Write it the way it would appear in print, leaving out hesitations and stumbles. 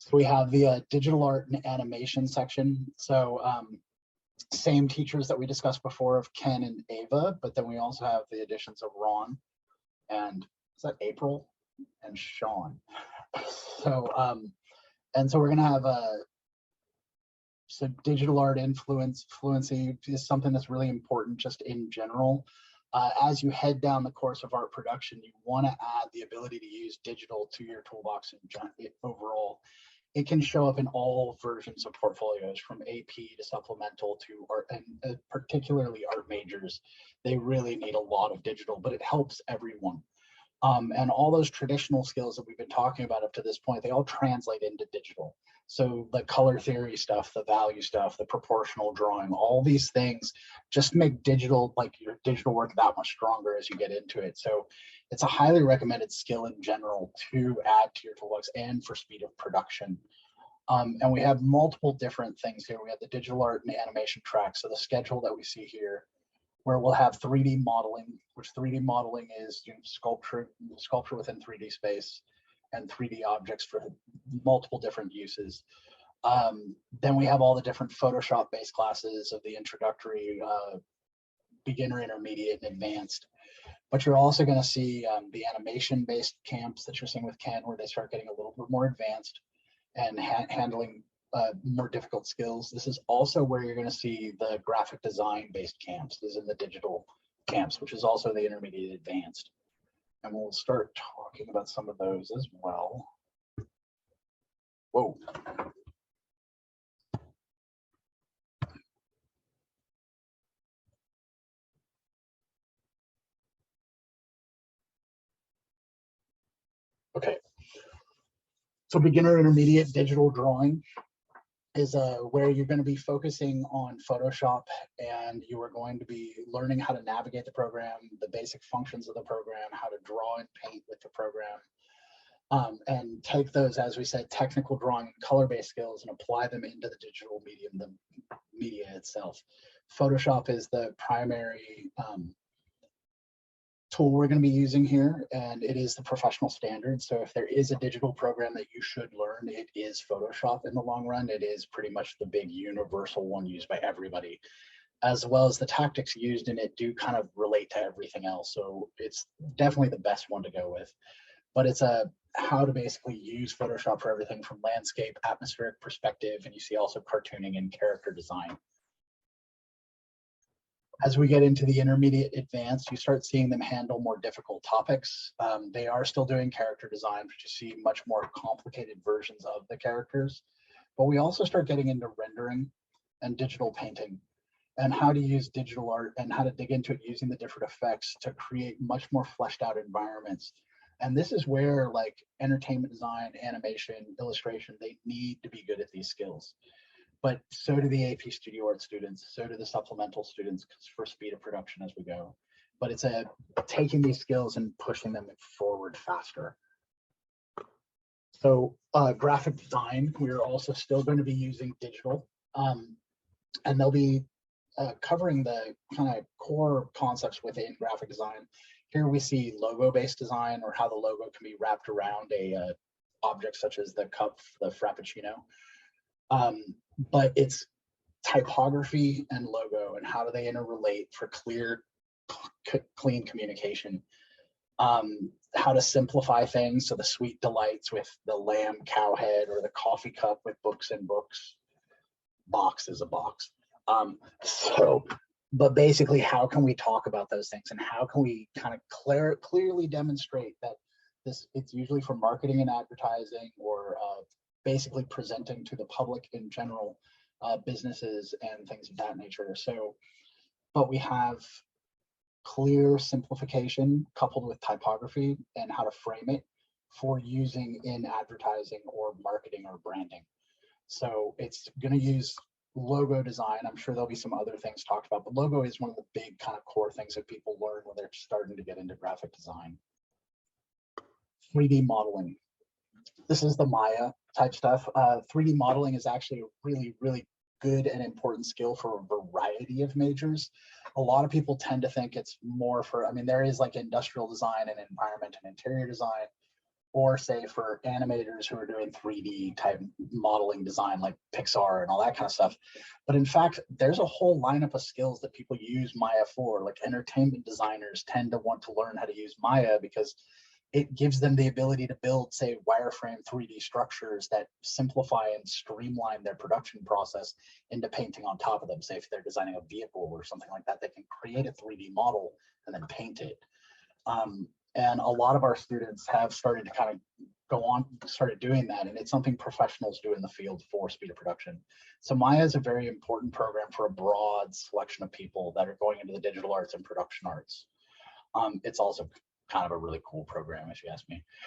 So we have the digital art and animation section. So same teachers that we discussed before of Ken and Ava, but then we also have the additions of Ron and is that April and Sean. So and so we're gonna have so digital art fluency is something that's really important just in general. As you head down the course of art production, you want to add the ability to use digital to your toolbox and overall. It can show up in all versions of portfolios, from AP to supplemental to art, and particularly art majors. They really need a lot of digital, but it helps everyone. And all those traditional skills that we've been talking about up to this point, they all translate into digital. So the color theory stuff, the value stuff, the proportional drawing, all these things just make digital, like your digital work, that much stronger as you get into it. So it's a highly recommended skill in general to add to your toolbox and for speed of production. And we have multiple different things here. We have the digital art and animation track. So the schedule that we see here, where we'll have 3D modeling, which 3D modeling is sculpture within 3D space and 3D objects for multiple different uses. Then we have all the different Photoshop-based classes of the introductory, beginner, intermediate, and advanced. But you're also going to see the animation-based camps that you're seeing with Ken, where they start getting a little bit more advanced and handling more difficult skills. This is also where you're going to see the graphic design based camps. This is in the digital camps, which is also the intermediate advanced. And we'll start talking about some of those as well. Whoa. Okay. So beginner, intermediate, digital drawing is where you're going to be focusing on Photoshop, and you are going to be learning how to navigate the program, the basic functions of the program, how to draw and paint with the program, and take those, as we said, technical drawing and color-based skills and apply them into the digital medium, the media itself. Photoshop is the primary tool we're going to be using here, and it is the professional standard. So if there is a digital program that you should learn, it is Photoshop in the long run. It is pretty much the big universal one used by everybody, as well as the tactics used in it do kind of relate to everything else. So it's definitely the best one to go with. But it's how to basically use Photoshop for everything from landscape, atmospheric perspective, and you see also cartooning and character design. As we get into the intermediate advanced, you start seeing them handle more difficult topics. They are still doing character design, but you see much more complicated versions of the characters. But we also start getting into rendering and digital painting, and how to use digital art and how to dig into it using the different effects to create much more fleshed out environments. And this is where, like, entertainment design, animation, illustration, they need to be good at these skills. But so do the AP Studio Art students, so do the supplemental students for speed of production as we go. But it's taking these skills and pushing them forward faster. So graphic design, we're also still going to be using digital, and they'll be covering the kind of core concepts within graphic design. Here we see logo-based design, or how the logo can be wrapped around a object such as the cup, the Frappuccino. But it's typography and logo, and how do they interrelate for clear, clean communication. How to simplify things, so the sweet delights with the lamb cow head, or the coffee cup with books and books. Box is a box. But basically, how can we talk about those things, and how can we kind of clearly demonstrate that it's usually for marketing and advertising, or basically presenting to the public in general, businesses and things of that nature. So, but we have clear simplification coupled with typography and how to frame it for using in advertising or marketing or branding. So it's going to use logo design. I'm sure there'll be some other things talked about, but logo is one of the big kind of core things that people learn when they're starting to get into graphic design. 3D modeling. This is the Maya type stuff. 3D modeling is actually a really, really good and important skill for a variety of majors. A lot of people tend to think it's more for, I mean, there is like industrial design and environment and interior design, or say for animators who are doing 3D type modeling design like Pixar and all that kind of stuff. But in fact, there's a whole lineup of skills that people use Maya for. Like entertainment designers tend to want to learn how to use Maya because it gives them the ability to build, say, wireframe 3D structures that simplify and streamline their production process into painting on top of them. Say if they're designing a vehicle or something like that, they can create a 3D model and then paint it. And a lot of our students have started to kind of started doing that, and it's something professionals do in the field for speed of production. So Maya is a very important program for a broad selection of people that are going into the digital arts and production arts. It's also kind of a really cool program, if you ask me.